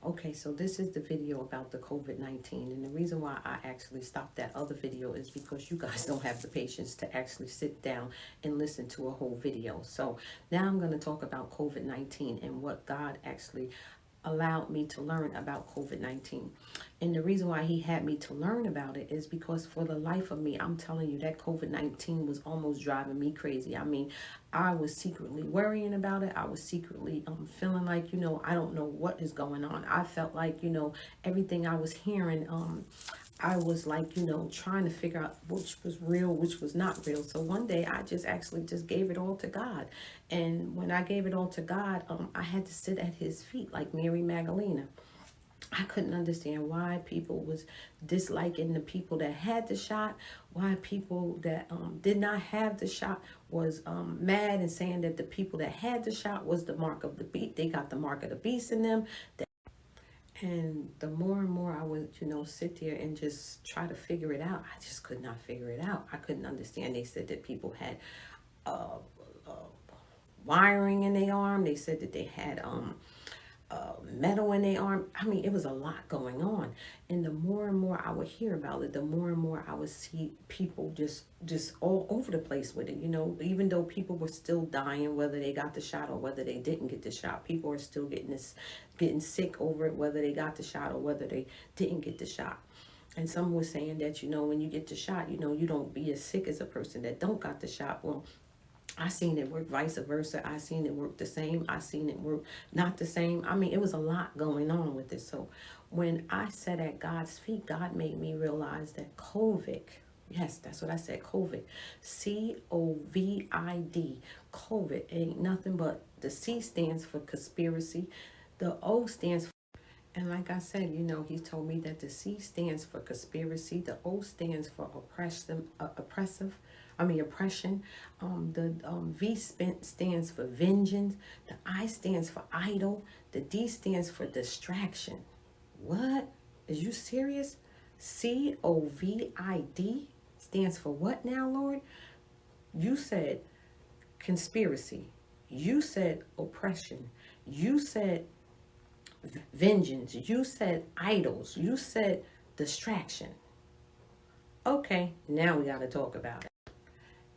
Okay, so this is the video about the COVID-19. And the reason why I actually stopped that other video is because you guys don't have the patience to actually sit down and listen to a whole video. So now I'm going to talk about COVID-19 and what God actually allowed me to learn about COVID-19. And the reason why he had me to learn about it is because for the life of me, I'm telling you that COVID-19 was almost driving me crazy. I mean, I was secretly worrying about it. I was secretly feeling like, I don't know what is going on. I felt like, everything I was hearing, I was like, trying to figure out which was real, which was not real. So one day I just actually just gave it all to God. And when I gave it all to God, I had to sit at his feet like Mary Magdalena. I couldn't understand why people was disliking the people that had the shot, why people that did not have the shot was mad and saying that the people that had the shot was the mark of the beast. They got the mark of the beast in them. And the more and more I would, sit there and just try to figure it out, I just could not figure it out. I couldn't understand. They said that people had wiring in their arm. They said that they had metal in their arm. I mean, it was a lot going on. And the more and more I would hear about it, the more and more I would see people just all over the place with it. Even though people were still dying, whether they got the shot or whether they didn't get the shot, people are still getting sick over it, whether they got the shot or whether they didn't get the shot. And some were saying that, when you get the shot, you don't be as sick as a person that don't got the shot. Well, I seen it work vice versa. I seen it work the same. I seen it work not the same. I mean, it was a lot going on with it. So when I sat at God's feet, God made me realize that COVID, yes, that's what I said, COVID, COVID, COVID ain't nothing but the C stands for conspiracy. The O stands for, and like I said, he told me that the C stands for conspiracy. The O stands for oppression. The V stands for vengeance. The I stands for idol. The D stands for distraction. What? Is you serious? COVID stands for what now, Lord? You said conspiracy. You said oppression. You said vengeance. You said idols. You said distraction. Okay, now we got to talk about it.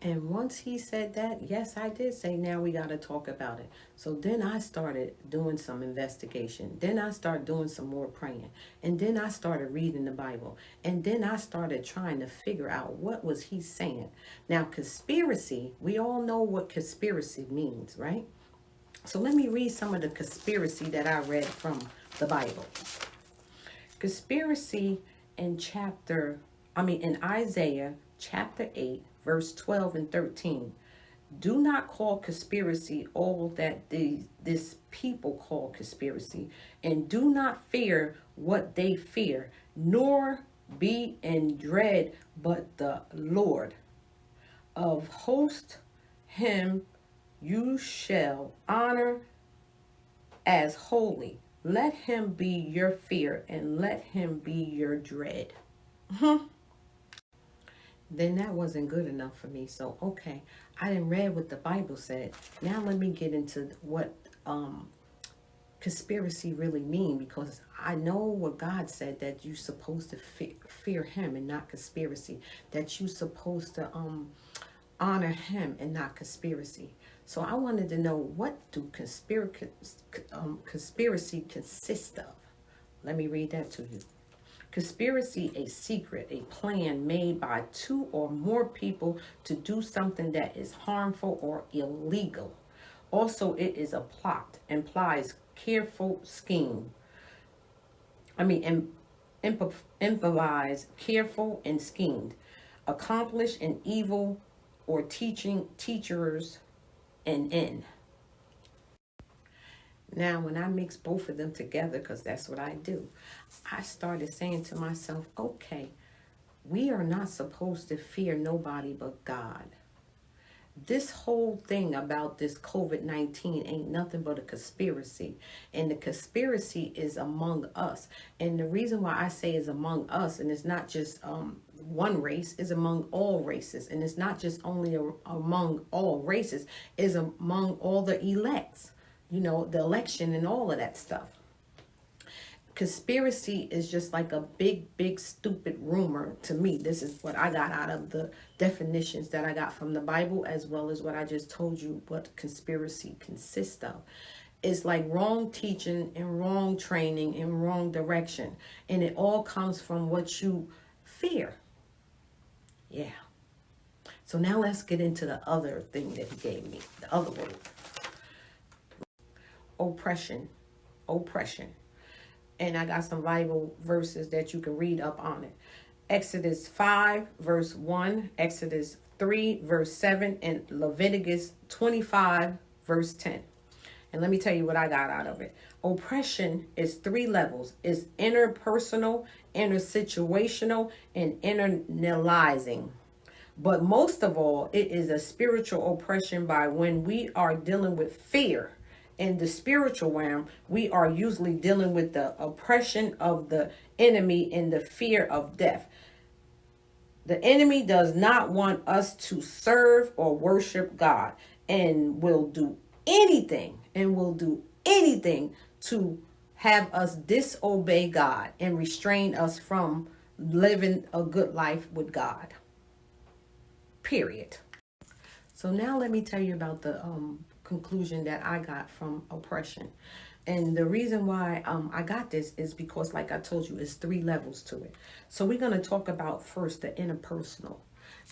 And once he said that, yes, I did say, now we got to talk about it. So then I started doing some investigation. Then I started doing some more praying. And then I started reading the Bible. And then I started trying to figure out what was he saying. Now, conspiracy, we all know what conspiracy means, right? So let me read some of the conspiracy that I read from the Bible. Conspiracy in Isaiah chapter 8, verse 12 and 13. Do not call conspiracy all that this people call conspiracy, and do not fear what they fear, nor be in dread, but the Lord of hosts, him you shall honor as holy. Let him be your fear, and let him be your dread. Then that wasn't good enough for me. So, okay, I didn't read what the Bible said. Now let me get into what conspiracy really mean, because I know what God said, that you're supposed to fear him and not conspiracy, that you're supposed to honor him and not conspiracy. So I wanted to know, what do conspiracy consist of? Let me read that to you. Conspiracy, a secret, a plan made by two or more people to do something that is harmful or illegal. Also, it is a plot, implies careful scheme. Improvise, careful and schemed, accomplish an evil or teachers and end. Now, when I mix both of them together, because that's what I do, I started saying to myself, okay, we are not supposed to fear nobody but God. This whole thing about this COVID-19 ain't nothing but a conspiracy. And the conspiracy is among us. And the reason why I say is among us, and it's not just one race, is among all races. And it's not just only among all races, is among all the elects. The election and all of that stuff. conspiracy is just like a big, stupid rumor to me. This is what I got out of the definitions that I got from the Bible, as well as what I just told you what conspiracy consists of. It's like wrong teaching and wrong training and wrong direction. And it all comes from what you fear. Yeah. So now let's get into the other thing that he gave me, the other word. Oppression. Oppression. And I got some Bible verses that you can read up on it. Exodus 5, verse 1, Exodus 3, verse 7, and Leviticus 25, verse 10. And let me tell you what I got out of it. Oppression is 3 levels. It's interpersonal, intersituational, and internalizing. But most of all, it is a spiritual oppression by when we are dealing with fear. In the spiritual realm, we are usually dealing with the oppression of the enemy and the fear of death. The enemy does not want us to serve or worship God, and will do anything to have us disobey God and restrain us from living a good life with God. Period. So now let me tell you about the conclusion that I got from oppression. And the reason why I got this is because, like I told you, it's 3 levels to it. So we're going to talk about first the interpersonal.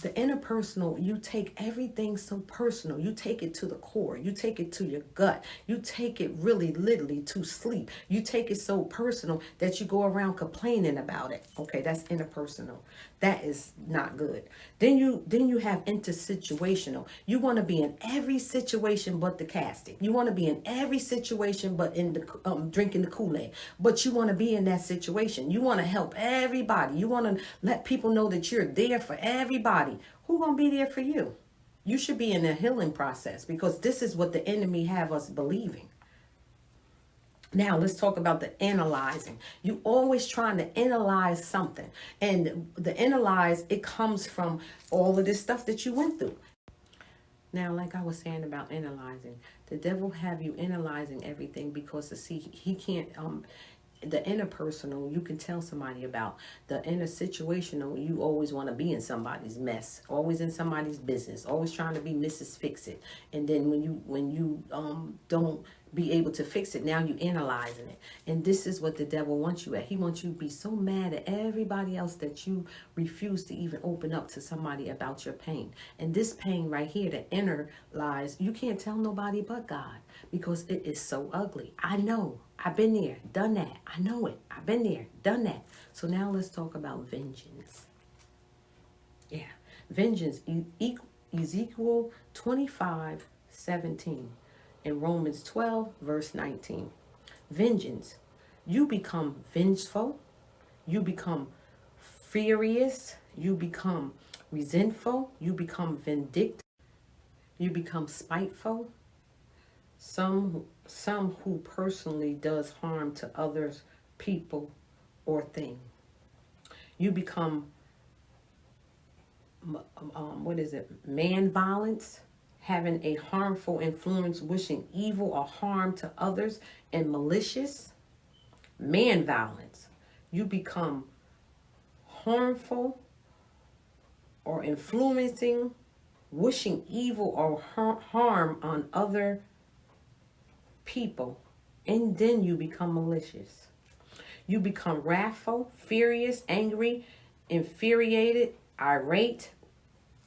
The interpersonal, you take everything so personal. You take it to the core. You take it to your gut. You take it really literally to sleep. You take it so personal that you go around complaining about it. Okay, that's interpersonal. That is not good. Then you have intersituational. You want to be in every situation but the casting. You want to be in every situation but in the drinking the Kool-Aid. But you want to be in that situation. You want to help everybody. You want to let people know that you're there for everybody. Who gonna be there for you? You should be in a healing process, because this is what the enemy have us believing. Now let's talk about the analyzing. You always trying to analyze something, and the analyze, it comes from all of this stuff that you went through. Now, like I was saying about analyzing, the devil have you analyzing everything because he can't the interpersonal, you can tell somebody about. The intersituational, you always want to be in somebody's mess, always in somebody's business, always trying to be Mrs. Fix It. And then when you don't be able to fix it, now you analyzing it. And this is what the devil wants you at. He wants you to be so mad at everybody else that you refuse to even open up to somebody about your pain. And this pain right here, the inner lies, you can't tell nobody but God, because it is so ugly. I know. I've been there, done that. I know it. I've been there, done that. So now let's talk about vengeance. Yeah. Vengeance, Ezekiel 25:17. In Romans 12, verse 19. Vengeance. You become vengeful. You become furious. You become resentful. You become vindictive. You become spiteful. Some who personally does harm to others, people, or thing. You become, man violence, having a harmful influence, wishing evil or harm to others, and malicious. Man violence. You become harmful or influencing, wishing evil or harm on other people, and then you become malicious. You become wrathful, furious, angry, infuriated, irate,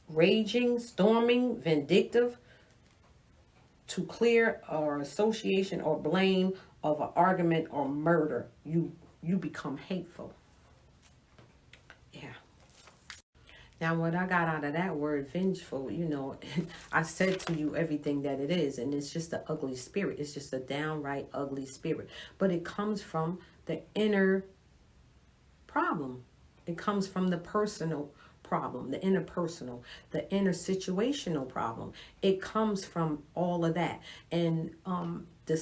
raging, storming, vindictive, to clear or association or blame of an argument or murder. You become hateful. Yeah. Now, what I got out of that word, vengeful, I said to you everything that it is, and it's just an ugly spirit. It's just a downright ugly spirit. But it comes from the inner problem. It comes from the personal problem, the interpersonal, the intersituational problem. It comes from all of that. And the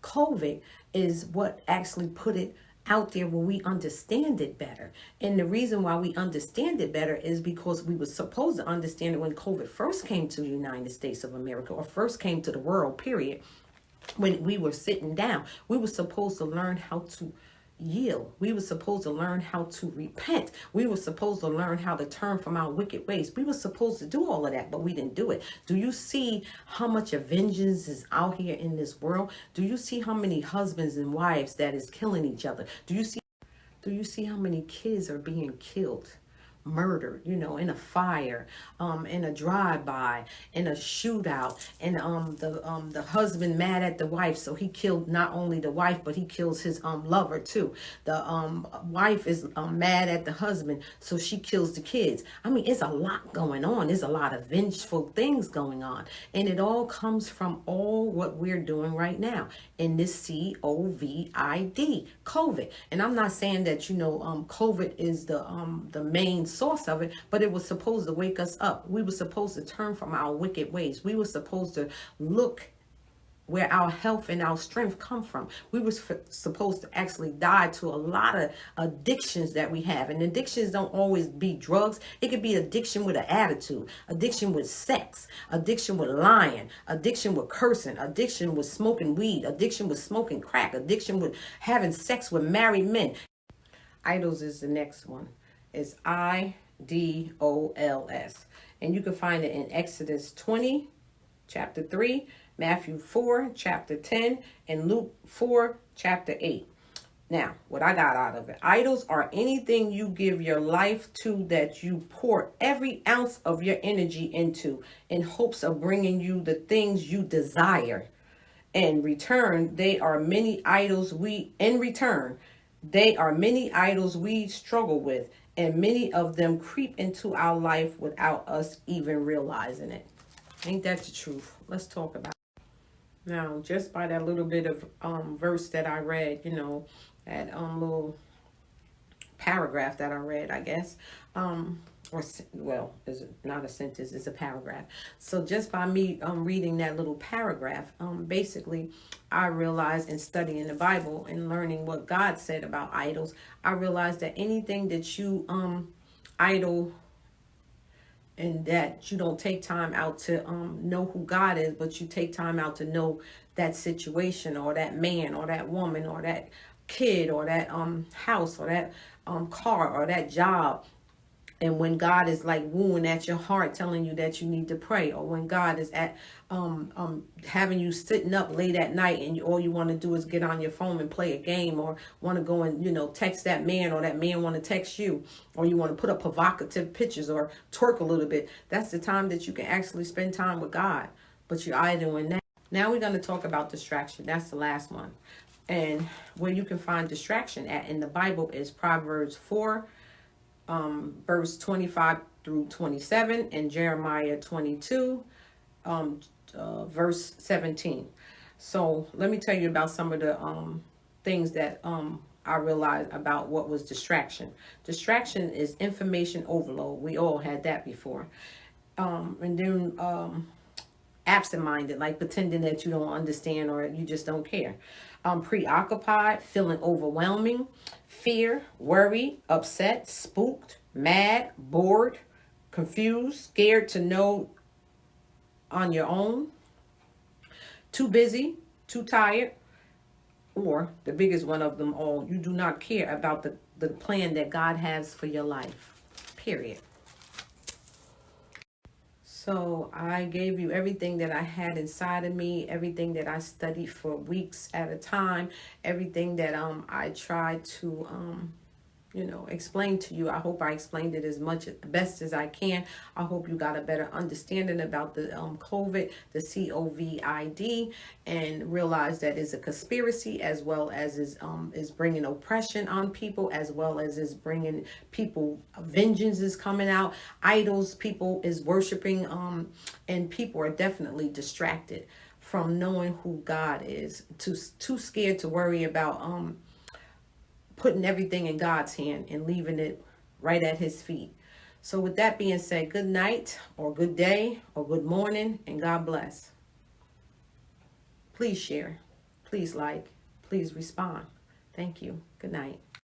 COVID, is what actually put it out there where we understand it better. And the reason why we understand it better is because we were supposed to understand it when COVID first came to the United States of America, or first came to the world, period. when we were sitting down. We were supposed to learn how to yield. We were supposed to learn how to repent. We were supposed to learn how to turn from our wicked ways. We were supposed to do all of that, but we didn't do it. Do you see how much of vengeance is out here in this world? Do you see how many husbands and wives that is killing each other? Do you see how many kids are being killed? Murdered, in a fire, in a drive-by, in a shootout, and the husband mad at the wife, so he killed not only the wife, but he kills his lover too. The wife is mad at the husband, so she kills the kids. I mean, it's a lot going on. There's a lot of vengeful things going on, and it all comes from all what we're doing right now in this COVID. And I'm not saying that COVID is the main source of it, but it was supposed to wake us up. We were supposed to turn from our wicked ways. We were supposed to look where our health and our strength come from. We were supposed to actually die to a lot of addictions that we have. And addictions don't always be drugs. It could be addiction with an attitude, addiction with sex, addiction with lying, addiction with cursing, addiction with smoking weed, addiction with smoking crack, addiction with having sex with married men. Idols is the next one. It's IDOLS. And you can find it in Exodus 20, chapter 3, Matthew 4, chapter 10, and Luke 4, chapter 8. Now, what I got out of it. Idols are anything you give your life to that you pour every ounce of your energy into in hopes of bringing you the things you desire. In return, they are many idols we struggle with, and many of them creep into our life without us even realizing it. Ain't that the truth? Let's talk about it. Now, just by that little bit of verse that I read, that little paragraph that I read, I guess, is not a sentence, it's a paragraph. So just by me reading that little paragraph, basically, I realized in studying the Bible and learning what God said about idols, I realized that anything that you idol, and that you don't take time out to know who God is, but you take time out to know that situation or that man or that woman or that kid or that house or that car or that job. And when God is like wooing at your heart, telling you that you need to pray, or when God is at having you sitting up late at night and all you want to do is get on your phone and play a game, or want to go and text that man, or that man want to text you, or you want to put up provocative pictures or twerk a little bit, that's the time that you can actually spend time with God. But you're idling that. Now we're going to talk about distraction. That's the last one. And where you can find distraction at in the Bible is Proverbs 4, verse 25 through 27, and Jeremiah 22, verse 17. So let me tell you about some of the things that I realized about what was distraction. Distraction is information overload. We all had that before. And then absent-minded, like pretending that you don't understand or you just don't care. Preoccupied, feeling overwhelming, fear, worry, upset, spooked, mad, bored, confused, scared to know on your own, too busy, too tired, or the biggest one of them all, you do not care about the plan that God has for your life, period. So I gave you everything that I had inside of me, everything that I studied for weeks at a time, everything that I tried to explain to you. I hope I explained it as best as I can. I hope you got a better understanding about the COVID, the COVID, and realize that it's a conspiracy, as well as is bringing oppression on people, as well as is bringing people, vengeance is coming out, idols people is worshiping, and people are definitely distracted from knowing who God is, too scared to worry about putting everything in God's hand and leaving it right at his feet. So with that being said, good night or good day or good morning, and God bless. Please share, please like, please respond. Thank you. Good night.